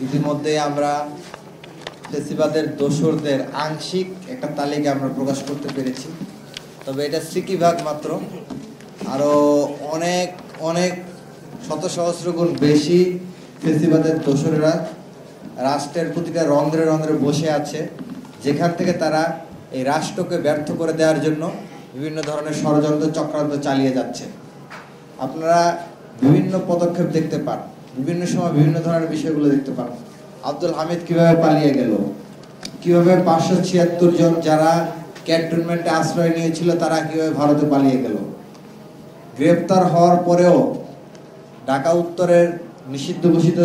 ইতিমধ্যে আমরা ফেসিবাদের দোসরদের আংশিক একটা তালিকা আমরা প্রকাশ করতে পেরেছি, তবে এটা সিকিভাগ মাত্র। আরও অনেক অনেক শত সহস্র গুণ বেশি ফেসিবাদের দোসরেরা রাষ্ট্রের প্রতিটা রন্ধ্রে রন্ধ্রে বসে আছে, যেখান থেকে তারা এই রাষ্ট্রকে ব্যর্থ করে দেওয়ার জন্য বিভিন্ন ধরনের ষড়যন্ত্র চক্রান্ত চালিয়ে যাচ্ছে। আপনারা বিভিন্ন পদক্ষেপ দেখতে পান, বিভিন্ন সময় বিভিন্ন ধরনের বিষয়গুলো দেখতে পান। আব্দুল হামিদ কিভাবে পালিয়ে গেল, কিভাবে 576 জন যারা ক্যান্টনমেন্টে আশ্রয় নিয়েছিল তারা কিভাবে ভারতে পালিয়ে গেল। গ্রেপ্তার হওয়ার পরেও ঢাকা উত্তরের নিষিদ্ধ ঘোষিত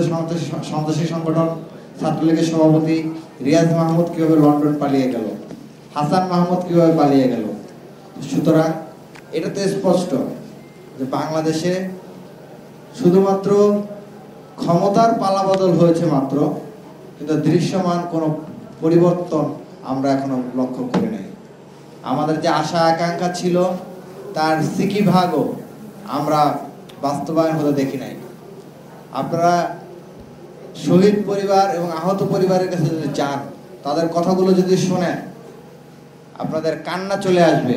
সন্ত্রাসী সংগঠন ছাত্রলীগের সভাপতি রিয়াজ মাহমুদ কিভাবে লন্ডন পালিয়ে গেল, হাসান মাহমুদ কিভাবে পালিয়ে গেল। সুতরাং এটা তো স্পষ্ট যে বাংলাদেশে শুধুমাত্র ক্ষমতার পালাবদল হয়েছে মাত্র, কিন্তু দৃশ্যমান কোনো পরিবর্তন আমরা এখনো লক্ষ্য করি নাই। আমাদের যে আশা আকাঙ্ক্ষা ছিল তার সিকিভাগও আমরা বাস্তবায়ন হতে দেখি নাই। আপনারা শহীদ পরিবার এবং আহত পরিবারের কাছে যদি যান, তাদের কথাগুলো যদি শোনেন, আপনাদের কান্না চলে আসবে।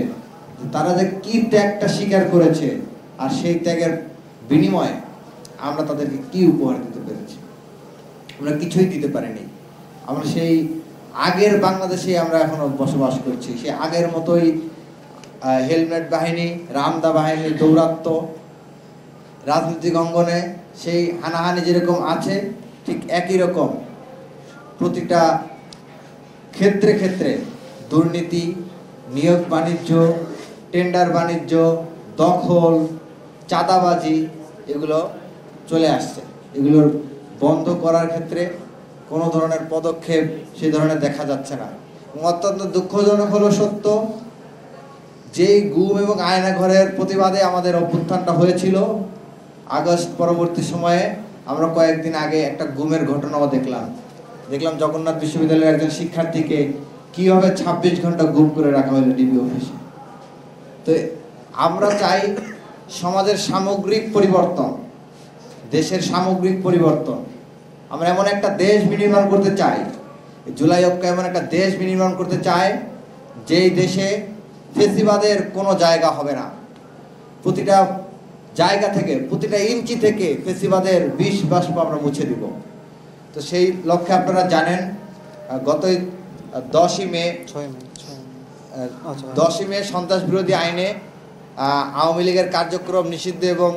তারা যে কি ত্যাগটা স্বীকার করেছে, আর সেই ত্যাগের বিনিময়ে আমরা তাদেরকে কি উপহার দিতে পেরেছি। আমরা কিছুই দিতে পারিনি। আমরা সেই আগের বাংলাদেশে আমরা এখনো বসবাস করছি, সেই আগের মতোই হেলমেট বাহিনী, রামদা বাহিনীর দৌরাত্ম, রাজনৈতিক অঙ্গনে সেই হানাহানি যেরকম আছে ঠিক একই রকম প্রতিটা ক্ষেত্রে ক্ষেত্রে দুর্নীতি, নিয়োগ বাণিজ্য, টেন্ডার বাণিজ্য, দখল, চাঁদাবাজি এগুলো চলে আসছে। এগুলোর বন্ধ করার ক্ষেত্রে কোনো ধরনের পদক্ষেপ সেই ধরনের দেখা যাচ্ছে না। অত্যন্ত দুঃখজনক হলো সত্য, যেই গুম এবং আয়নাঘরের প্রতিবাদে আমাদের অভ্যুত্থানটা হয়েছিল, আগস্ট পরবর্তী সময়ে আমরা কয়েকদিন আগে একটা গুমের ঘটনাও দেখলাম জগন্নাথ বিশ্ববিদ্যালয়ের একজন শিক্ষার্থীকে কিভাবে 26 ঘন্টা গুম করে রাখা হলো ডিবি অফিসে। তো আমরা চাই সমাজের সামগ্রিক পরিবর্তন, দেশের সামগ্রিক পরিবর্তন। আমরা এমন একটা দেশ বিনির্মাণ করতে চাই, জুলাই ঐক্য এমন একটা দেশ বিনির্মাণ করতে চায় যেই দেশে ফেসিবাদের কোনো জায়গা হবে না। প্রতিটা জায়গা থেকে, প্রতিটা ইঞ্চি থেকে ফেসিবাদের বিষ বাষ্প আমরা মুছে দিব। তো সেই লক্ষ্যে আপনারা জানেন গত 10ই মে সন্ত্রাস বিরোধী আইনে আওয়ামী লীগের কার্যক্রম নিষিদ্ধ এবং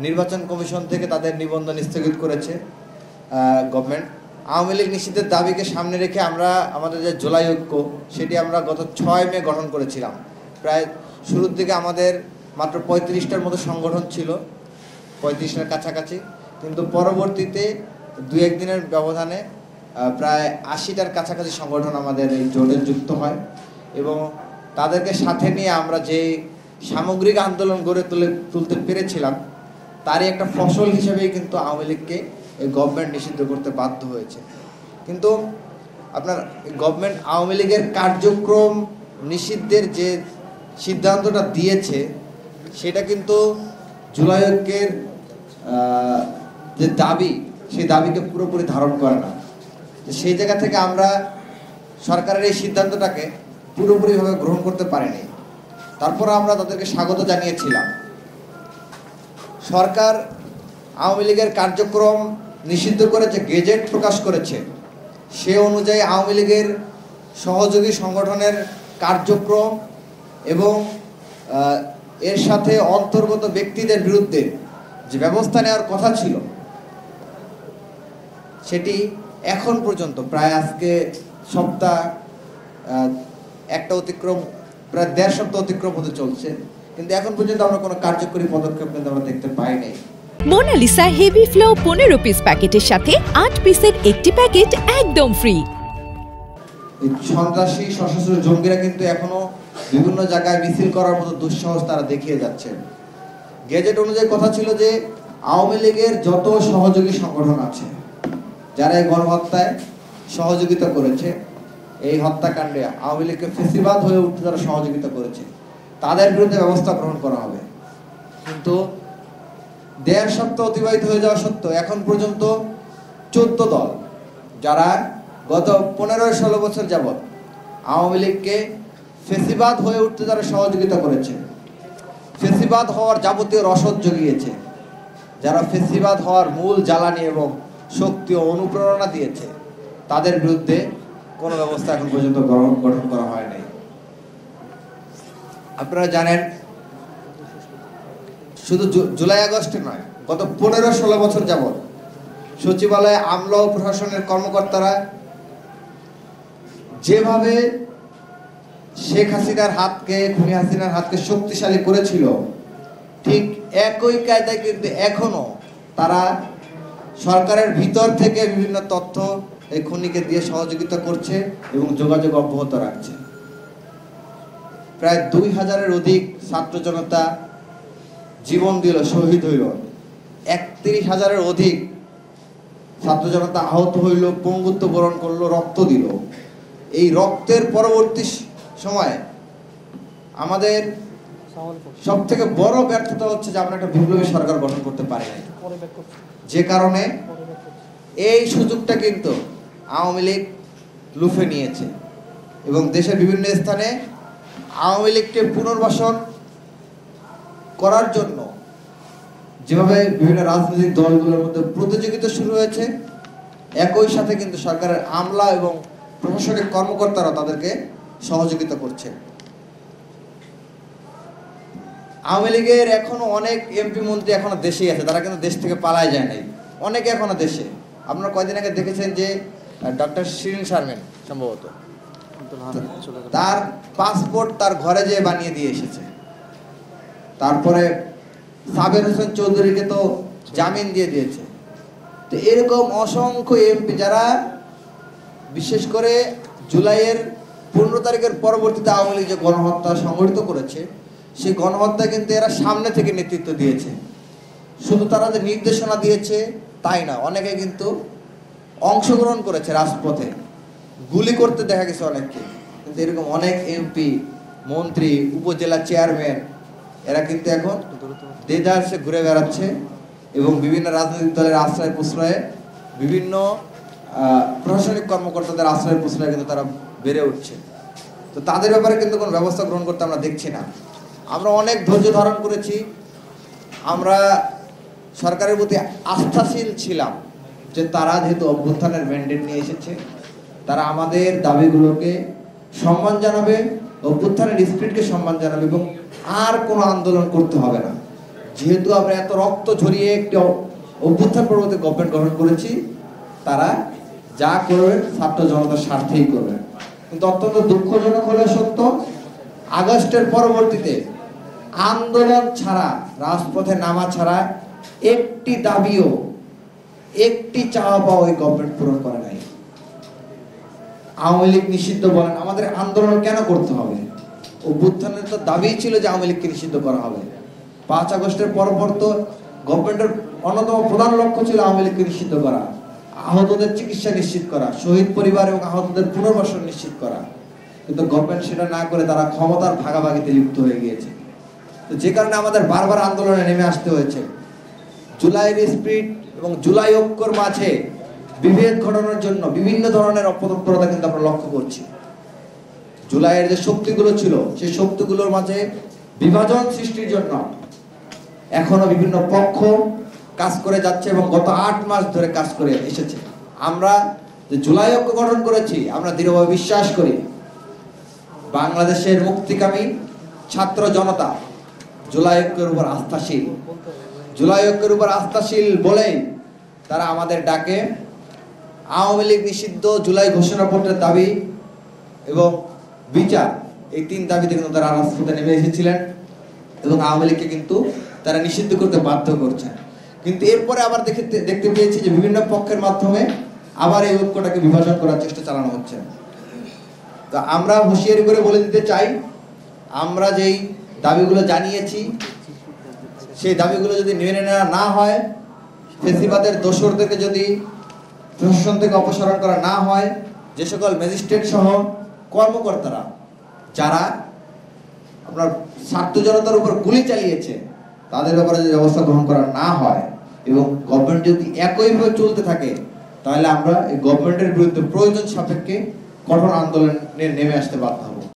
নির্বাচন কমিশন থেকে তাদের নিবন্ধন স্থগিত করেছে গভর্নমেন্ট। আওয়ামী লীগ নিষিদ্ধের দাবিকে সামনে রেখে আমরা আমাদের যে জুলাই ঐক্য, সেটি আমরা গত 6 মে গঠন করেছিলাম। প্রায় শুরুর দিকে আমাদের মাত্র 35টার মতো সংগঠন ছিল, 35টার কাছাকাছি, কিন্তু পরবর্তীতে 2-1 দিনের ব্যবধানে প্রায় 80টার কাছাকাছি সংগঠন আমাদের এই জোটে যুক্ত হয়। এবং তাদেরকে সাথে নিয়ে আমরা যে সামগ্রিক আন্দোলন গড়ে তুলতে পেরেছিলাম, তারই একটা ফসল হিসেবেই কিন্তু আওয়ামী লীগকে এই গভর্নমেন্ট নিষিদ্ধ করতে বাধ্য হয়েছে। কিন্তু আপনার গভর্নমেন্ট আওয়ামী লীগের কার্যক্রম নিষিদ্ধের যে সিদ্ধান্তটা দিয়েছে, সেটা কিন্তু জুলাই ঐক্যের যে দাবি, সেই দাবিকে পুরোপুরি ধারণ করে না। সেই জায়গা থেকে আমরা সরকারের এই সিদ্ধান্তটাকে পুরোপুরিভাবে গ্রহণ করতে পারিনি। তারপর আমরা তাদেরকে স্বাগত জানিয়েছিলাম। সরকার আওয়ামী লীগের কার্যক্রম নিষিদ্ধ করেছে, গেজেট প্রকাশ করেছে, সে অনুযায়ী আওয়ামী লীগের সহযোগী সংগঠনের কার্যক্রম এবং এর সাথে অন্তর্গত ব্যক্তিদের বিরুদ্ধে যে ব্যবস্থা নেওয়ার কথা ছিল, সেটি এখন পর্যন্ত প্রায় আজকে সপ্তাহ একটা অতিক্রম, প্রায় 1.5 সপ্তাহ অতিক্রম হতে চলছে, কিন্তু এখন পর্যন্ত আমরা কোনো কার্যকরী পদক্ষেপ কিন্তু আমরা দেখতে পাই নাই। মোনালিসা হেভি ফ্লো 15 পিস প্যাকেটের সাথে 8 পিসের একটি প্যাকেট একদম ফ্রি। সন্ত্রাসী সশস্ত্র জঙ্গিরা কিন্তু এখনো বিভিন্ন জায়গায় মিছিল করার মতো দুঃসাহস তারা দেখিয়ে যাচ্ছে। গেজেট অনুযায়ী কথা ছিল যে আওয়ামী লীগের যত সহযোগী সংগঠন আছে, যারা এই গণহত্যায় সহযোগিতা করেছে, এই হত্যাকাণ্ডে আওয়ামী লীগকে ফেসিবাদ হয়ে উঠতে যারা সহযোগিতা করেছে, তাদের বিরুদ্ধে ব্যবস্থা গ্রহণ করা হবে। কিন্তু 1.5 সপ্তাহ অতিবাহিত হয়ে যাওয়া সত্ত্বেও এখন পর্যন্ত 14 দল যারা গত 15-16 বছর যাবৎ আওয়ামী লীগকে ফেসিবাদ হয়ে উঠতে যারা সহযোগিতা করেছে, ফেসিবাদ হওয়ার যাবতীয় রসদ জুগিয়েছে, যারা ফেসিবাদ হওয়ার মূল জ্বালানি এবং শক্তি ও অনুপ্রেরণা দিয়েছে, তাদের বিরুদ্ধে কোনো ব্যবস্থা এখন পর্যন্ত গঠন করা হয় নাই। আপনারা জানেন, শুধু জুলাই আগস্টে নয়, গত 15-16 বছর যাবৎ সচিবালয়ে আমলা ও প্রশাসনের কর্মকর্তারা যেভাবে শেখ হাসিনার হাতকে, খুনি হাসিনার হাতকে শক্তিশালী করেছিল, ঠিক একই কায়দায় কিন্তু এখনো তারা সরকারের ভিতর থেকে বিভিন্ন তথ্য এই খুনিকে দিয়ে সহযোগিতা করছে এবং যোগাযোগ অব্যাহত রাখছে। প্রায় 2000-এর অধিক ছাত্র জনতা জীবন দিল, শহীদ হইল, 31,000-এর অধিক ছাত্র জনতা আহত হইল, পঙ্গুত্ব বরণ করলো, রক্ত দিল। এই রক্তের পরবর্তী সময়ে আমাদের সব থেকে বড় ব্যর্থতা হচ্ছে যে আমরা একটা বিপ্লবী সরকার গঠন করতে পারি নাই, যে কারণে এই সুযোগটা কিন্তু আওয়ামী লীগ লুফে নিয়েছে এবং দেশের বিভিন্ন স্থানে আওয়ামী লীগকে পুনর্বাসন করার জন্য যেভাবে বিভিন্ন রাজনৈতিক দলগুলোর মধ্যে প্রতিযোগিতা শুরু হয়েছে, একই সাথে কিন্তু সরকারের আমলা এবং প্রশাসনিক কর্মকর্তারা তাদেরকে সহযোগিতা করছে। আওয়ামী লীগের এখনো অনেক এমপি মন্ত্রী এখনো দেশেই আছে, তারা কিন্তু দেশ থেকে পালায় যায় নাই, অনেকে এখনো দেশে। আপনারা কয়দিন আগে দেখেছেন যে ডক্টর শিরিন শারমিন সম্ভবত তার পাসপোর্ট তার ঘরে যেয়ে বানিয়ে দিয়ে এসেছে। তারপরে সাবের হোসেন চৌধুরীকে তো জামিন দিয়ে দিয়েছে। তো এরকম অসংখ্য এমপি যারা বিশেষ করে জুলাইয়ের 15 তারিখের পরবর্তীতে আওয়ামী লীগ যে গণহত্যা সংগঠিত করেছে, সেই গণহত্যা কিন্তু এরা সামনে থেকে নেতৃত্ব দিয়েছে। শুধু তারা যে নির্দেশনা দিয়েছে তাই না, অনেকে কিন্তু অংশগ্রহণ করেছে রাজপথে, গুলি করতে দেখা গেছে অনেককে। কিন্তু এরকম অনেক এমপি, মন্ত্রী, উপজেলা চেয়ারম্যান এরা কিন্তু এখন দেদারসে ঘুরে বেড়াচ্ছে এবং বিভিন্ন রাজনৈতিক দলের আশ্রয় প্রশ্রয়ে, বিভিন্ন প্রশাসনিক কর্মকর্তাদের আশ্রয় প্রশ্রয়ে কিন্তু তারা বেড়ে উঠছে। তো তাদের ব্যাপারে কিন্তু কোনো ব্যবস্থা গ্রহণ করতে আমরা দেখছি না। আমরা অনেক ধৈর্য ধারণ করেছি, আমরা সরকারের প্রতি আস্থাশীল ছিলাম যে তারা যেহেতু অভ্যুত্থানের ম্যান্ডেট নিয়ে এসেছে, তারা আমাদের দাবিগুলোকে সম্মান জানাবে, অভ্যুত্থানের স্পিরিটকে সম্মান জানাবে এবং আর কোনো আন্দোলন করতে হবে না। যেহেতু আমরা এত রক্ত ঝরিয়ে একটি অভ্যুত্থান পরবর্তী গভর্নমেন্ট গঠন করেছি, তারা যা করবে ছাত্র জনতার স্বার্থেই করবে। কিন্তু অত্যন্ত দুঃখজনক হলে সত্য, আগস্টের পরবর্তীতে আন্দোলন ছাড়া, রাজপথে নামা ছাড়া একটি দাবিও, একটি চাওয়া পাওয়া ওই গভর্নমেন্ট পূরণ করে নাই। আওয়ামী লীগ নিষিদ্ধ বলেন, আমাদের আন্দোলন কেন করতে হবে? অভ্যুত্থানের তো দাবি ছিল যে আওয়ামী লীগকে নিষিদ্ধ করা হবে। 5 আগস্টের পর তো গভর্নমেন্টের অন্যতম প্রধান লক্ষ্য ছিল আওয়ামী লীগকে নিষিদ্ধ করা, আহতদের চিকিৎসা নিশ্চিত করা, শহীদ পরিবার এবং আহতদের পুনর্বাসন নিশ্চিত করা। কিন্তু গভর্নমেন্ট সেটা না করে তারা ক্ষমতার ভাগাভাগিতে লিপ্ত হয়ে গিয়েছে। তো যে কারণে আমাদের বারবার আন্দোলনে নেমে আসতে হয়েছে। জুলাইয়ের স্পিরিট এবং জুলাই ঐক্যর মাঝে বিভেদ ঘটানোর জন্য বিভিন্ন ধরনের অপতৎপরতা কিন্তু আমরা লক্ষ্য করছি। জুলাইয়ের যে শক্তিগুলো ছিল, সেই শক্তিগুলোর মাঝে বিভাজন সৃষ্টির জন্য এখনো বিভিন্ন পক্ষ কাজ করে যাচ্ছে এবং গত 8 মাস ধরে কাজ করে এসেছে। আমরা যে জুলাই ঐক্য গঠন করেছি, আমরা দৃঢ়ভাবে বিশ্বাস করি বাংলাদেশের মুক্তিকামী ছাত্র জনতা জুলাই ঐক্যের উপর আস্থাশীল। জুলাই ঐক্যের উপর আস্থাশীল বলেই তারা আমাদের ডাকে আওয়ামী লীগ নিষিদ্ধ, জুলাই ঘোষণাপত্রের দাবি এবং বিচার, এই 3 দাবিতে কিন্তু তারা রাজপথে নেমে এসেছিলেন এবং আওয়ামী লীগকে কিন্তু তারা নিষিদ্ধ করতে বাধ্য করছেন। কিন্তু এরপরে আবার দেখতে পেয়েছি যে বিভিন্ন পক্ষের মাধ্যমে আবার এই ঐক্যটাকে বিভাজন করার চেষ্টা চালানো হচ্ছে। তো আমরা হুঁশিয়ারি করে বলে দিতে চাই, আমরা যেই দাবিগুলো জানিয়েছি সেই দাবিগুলো যদি মেনে নেওয়া না হয়, ফেসিবাদের দোসরদেরকে যদি প্রশাসন থেকে অপসারণ করা না হয়, যে সকল ম্যাজিস্ট্রেট সহ কর্মকর্তারা যারা আপনার ছাত্র জনতার উপর গুলি চালিয়েছে, তাদের ব্যাপারে যদি ব্যবস্থা গ্রহণ করা না হয় এবং গভর্নমেন্ট যদি একইভাবে চলতে থাকে, তাহলে আমরা এই গভর্নমেন্টের বিরুদ্ধে প্রয়োজন সাপেক্ষে কঠোর আন্দোলনে নেমে আসতে বাধ্য হব।